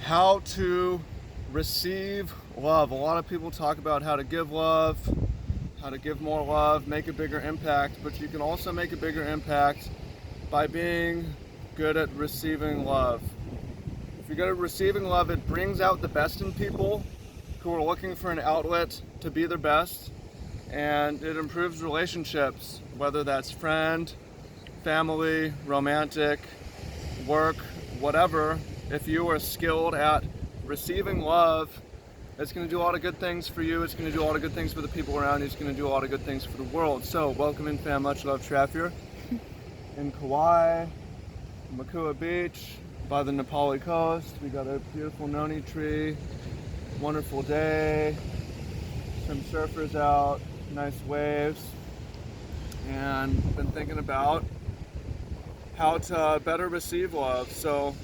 how to receive love. A lot of people talk about how to give love, how to give more love, make a bigger impact, but you can also make a bigger impact by being good at receiving love. If you're good at receiving love, it brings out the best in people who are looking for an outlet to be their best, and it improves relationships, whether that's friend, family, romantic, work, whatever. If you are skilled at receiving love, it's going to do a lot of good things for you. It's going to do a lot of good things for the people around you. It's going to do a lot of good things for the world. So, welcome in, fam. Much love, Trav here in Kauai, Makua Beach, by the Nepali coast. We got a beautiful noni tree. Wonderful day. Some surfers out. Nice waves. And been thinking about how to better receive love. So,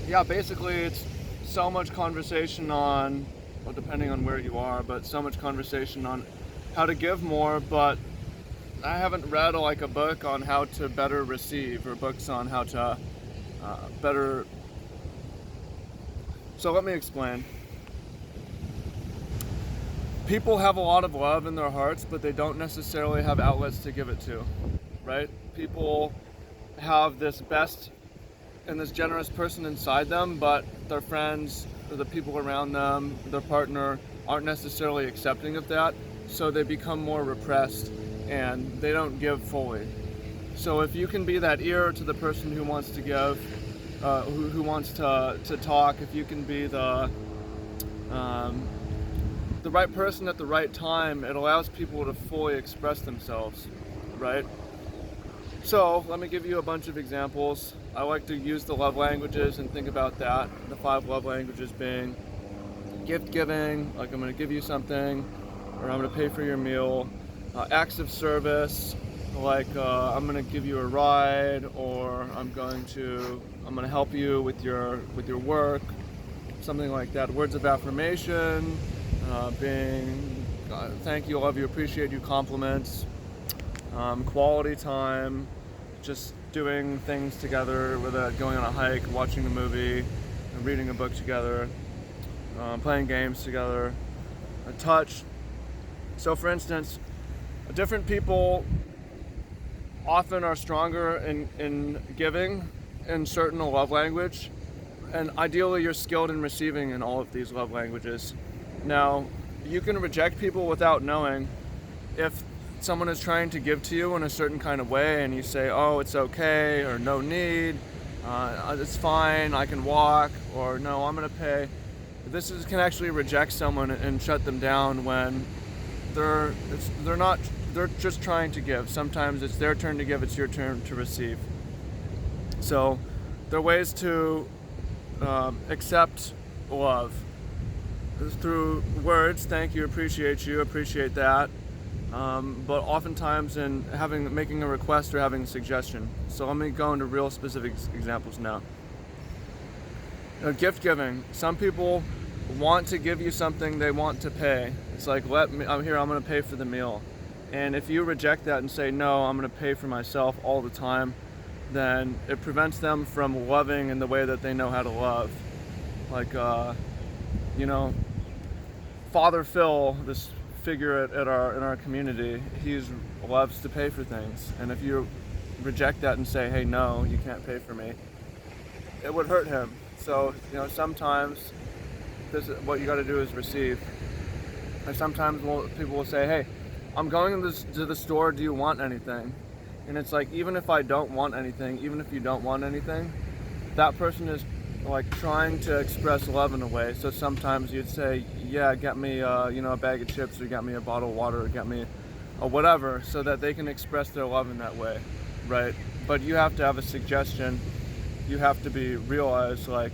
yeah, basically it's so much conversation on, well, depending on where you are, but so much conversation on how to give more, but I haven't read like a book on how to better receive, or books on how to better. So let me explain. People have a lot of love in their hearts, but they don't necessarily have outlets to give it to, right? People have this best and this generous person inside them, but their friends, or the people around them, their partner, aren't necessarily accepting of that, so they become more repressed and they don't give fully. So if you can be that ear to the person who wants to give, who wants to talk, if you can be the right person at the right time, it allows people to fully express themselves, right? So let me give you a bunch of examples. I like to use the love languages and think about that. The 5 love languages being gift giving, like I'm going to give you something, or I'm going to pay for your meal. Acts of service, like I'm going to give you a ride, or I'm going to help you with your work, something like that. Words of affirmation, being thank you, love you, appreciate you, compliments. Quality time, just doing things together, whether going on a hike, watching a movie, reading a book together, playing games together, a touch. So for instance, different people often are stronger in giving in certain love language, and ideally you're skilled in receiving in all of these love languages. Now, you can reject people without knowing. If someone is trying to give to you in a certain kind of way and you say, oh, it's okay, or no need, it's fine, I can walk, or no, I'm going to pay. Can actually reject someone and shut them down when they're just trying to give. Sometimes it's their turn to give, it's your turn to receive. So there are ways to accept love through words. Thank you, appreciate you, appreciate that. But oftentimes in making a request or having a suggestion. So let me go into real specific examples now. Gift giving. Some people want to give you something they want to pay. It's like, I'm here, I'm going to pay for the meal. And if you reject that and say, no, I'm going to pay for myself all the time, then it prevents them from loving in the way that they know how to love. Like, Father Phil, this figure in our community, he loves to pay for things, and if you reject that and say, hey, no, you can't pay for me, it would hurt him. So sometimes what you got to do is receive. And sometimes people will say, hey, I'm going to the store, do you want anything? And it's like, even if I don't want anything, even if you don't want anything, that person is like trying to express love in a way. So sometimes you'd say, yeah, get me a bag of chips, or get me a bottle of water, or get me a whatever, so that they can express their love in that way, right? But you have to have a suggestion. You have to realized like,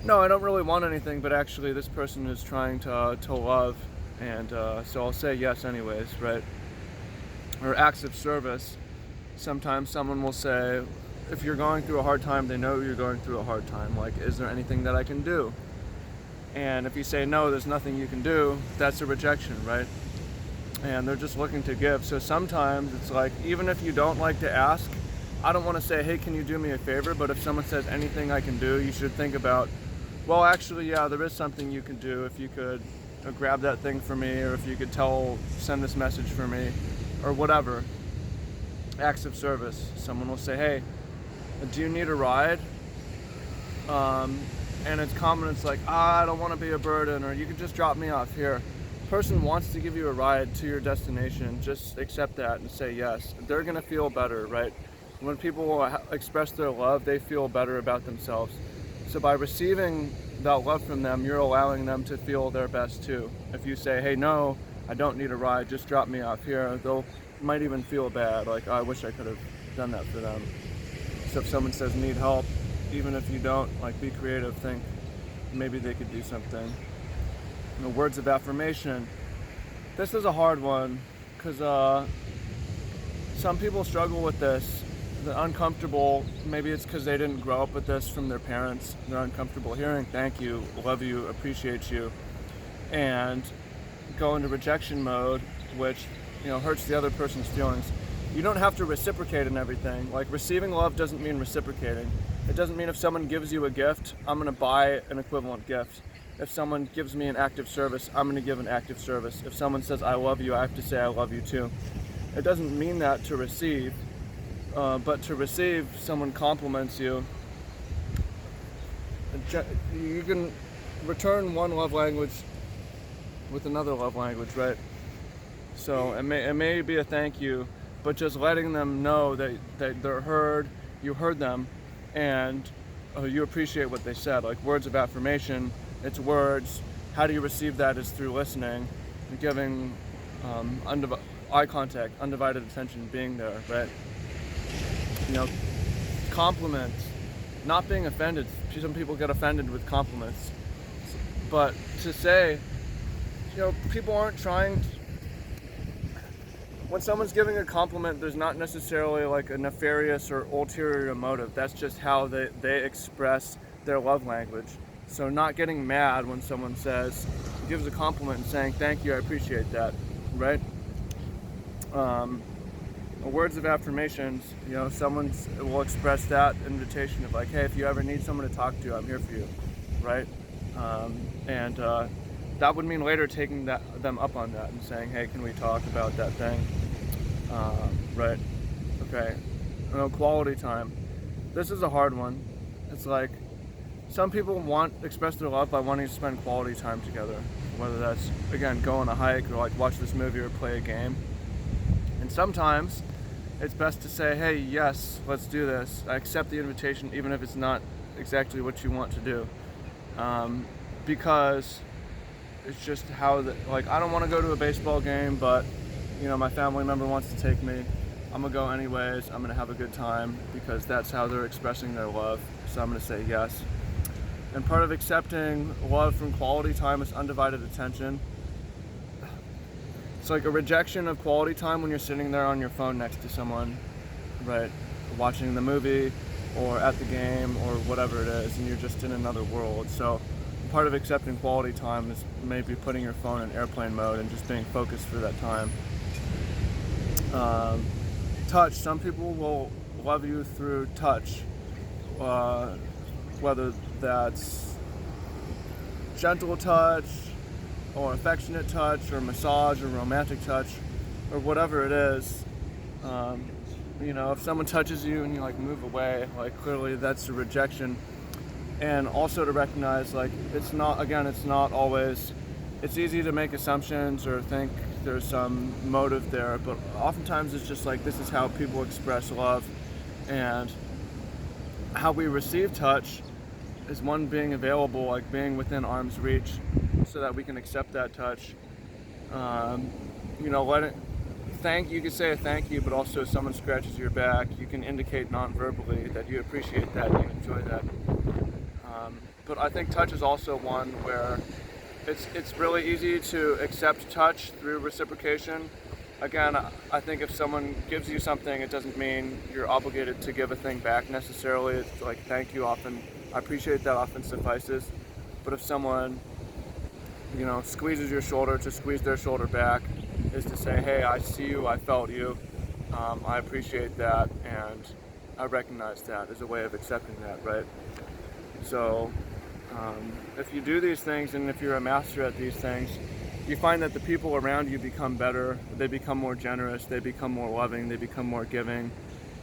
no, I don't really want anything, but actually this person is trying to love, and so I'll say yes anyways, right? Or acts of service. Sometimes someone will say, if you're going through a hard time, they know you're going through a hard time. Like, is there anything that I can do? And if you say no, there's nothing you can do, that's a rejection, right? And they're just looking to give. So sometimes it's like, even if you don't like to ask, I don't want to say, hey, can you do me a favor? But if someone says anything I can do, you should think about, well, actually, yeah, there is something you can do. If you could grab that thing for me, or if you could send this message for me, or whatever. Acts of service. Someone will say, hey, do you need a ride? And it's common, it's like, I don't want to be a burden, or you could just drop me off here. Person wants to give you a ride to your destination, just accept that and say yes. They're going to feel better, right? When people express their love, they feel better about themselves. So by receiving that love from them, you're allowing them to feel their best too. If you say, hey, no, I don't need a ride, just drop me off here, they'll might even feel bad, like, oh, I wish I could have done that for them. So if someone says need help, even if you don't, like, be creative, think maybe they could do something. Words of affirmation. This is a hard one because some people struggle with this. They're uncomfortable. Maybe it's because they didn't grow up with this from their parents. They're uncomfortable hearing thank you, love you, appreciate you, and go into rejection mode, which hurts the other person's feelings. You don't have to reciprocate in everything. Like, receiving love doesn't mean reciprocating. It doesn't mean if someone gives you a gift, I'm going to buy an equivalent gift. If someone gives me an act of service, I'm going to give an act of service. If someone says I love you, I have to say I love you too. It doesn't mean that to receive, but to receive, someone compliments you. You can return one love language with another love language, right? So it may be a thank you, but just letting them know that they're heard, you heard them, and you appreciate what they said. Like words of affirmation, it's words. How do you receive that is through listening, giving eye contact, undivided attention, being there, right? Compliments, not being offended. Some people get offended with compliments, but to say, people aren't trying to, when someone's giving a compliment, there's not necessarily like a nefarious or ulterior motive. That's just how they express their love language. So not getting mad when someone gives a compliment and saying, thank you, I appreciate that, right? Words of affirmations, someone will express that invitation of like, hey, if you ever need someone to talk to, I'm here for you, right? That would mean later taking them up on that and saying, hey, can we talk about that thing? Right? Okay. Quality time. This is a hard one. It's like, some people express their love by wanting to spend quality time together. Whether that's, again, go on a hike or like watch this movie or play a game. And sometimes it's best to say, hey, yes, let's do this. I accept the invitation even if it's not exactly what you want to do. Because it's just how I don't want to go to a baseball game, but my family member wants to take me. I'm gonna go anyways. I'm gonna have a good time because that's how they're expressing their love. So I'm gonna say yes. And part of accepting love from quality time is undivided attention. It's like a rejection of quality time when you're sitting there on your phone next to someone, right? Watching the movie or at the game or whatever it is, and you're just in another world. So part of accepting quality time is maybe putting your phone in airplane mode and just being focused for that time. Touch. Some people will love you through touch, whether that's gentle touch or affectionate touch or massage or romantic touch or whatever it is. If someone touches you and you move away, clearly that's a rejection. And also to recognize it's not always, it's easy to make assumptions or think there's some motive there, but oftentimes it's just this is how people express love. And how we receive touch is one, being available, being within arm's reach so that we can accept that touch. You can say a thank you, but also if someone scratches your back, you can indicate non-verbally that you appreciate that, you enjoy that. But I think touch is also one where it's really easy to accept touch through reciprocation. Again, I think if someone gives you something, it doesn't mean you're obligated to give a thing back necessarily. It's thank you often, I appreciate that often suffices. But if someone, squeezes your shoulder, to squeeze their shoulder back is to say, hey, I see you, I felt you, I appreciate that, and I recognize that as a way of accepting that, right? So if you do these things, and if you're a master at these things, you find that the people around you become better, they become more generous, they become more loving, they become more giving,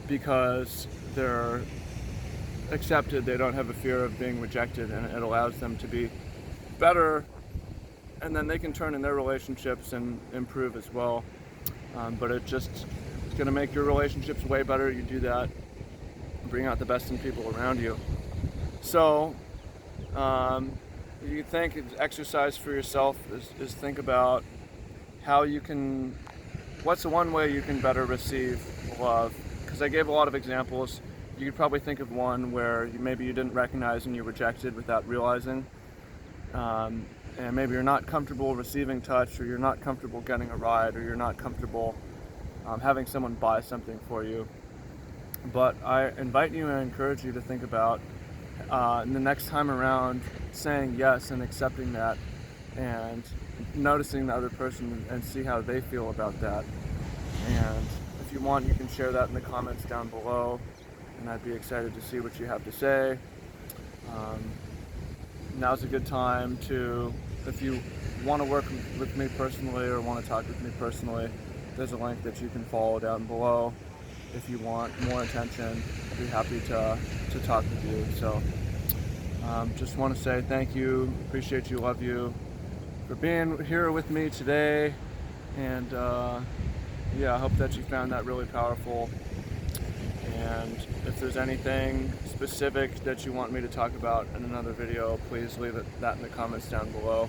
because they're accepted, they don't have a fear of being rejected, and it allows them to be better, and then they can turn in their relationships and improve as well. But it's going to make your relationships way better. You do that, bring out the best in people around you. So you think exercise for yourself is think about how you can, what's the one way you can better receive love? Because I gave a lot of examples. You could probably think of one where maybe you didn't recognize and you rejected without realizing. And maybe you're not comfortable receiving touch, or you're not comfortable getting a ride, or you're not comfortable having someone buy something for you. But I invite you and encourage you to think about the next time around saying yes and accepting that, and noticing the other person and see how they feel about that. And if you want, you can share that in the comments down below, and I'd be excited to see what you have to say. Now's a good time to, if you want to work with me personally or want to talk with me personally, there's a link that you can follow down below. If you want more attention, I'd be happy to talk with you. So just want to say thank you, appreciate you, love you for being here with me today. And yeah, I hope that you found that really powerful. And if there's anything specific that you want me to talk about in another video, please leave that in the comments down below.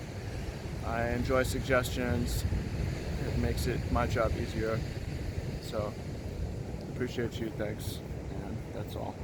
I enjoy suggestions. It makes my job easier. So appreciate you, thanks, and that's all.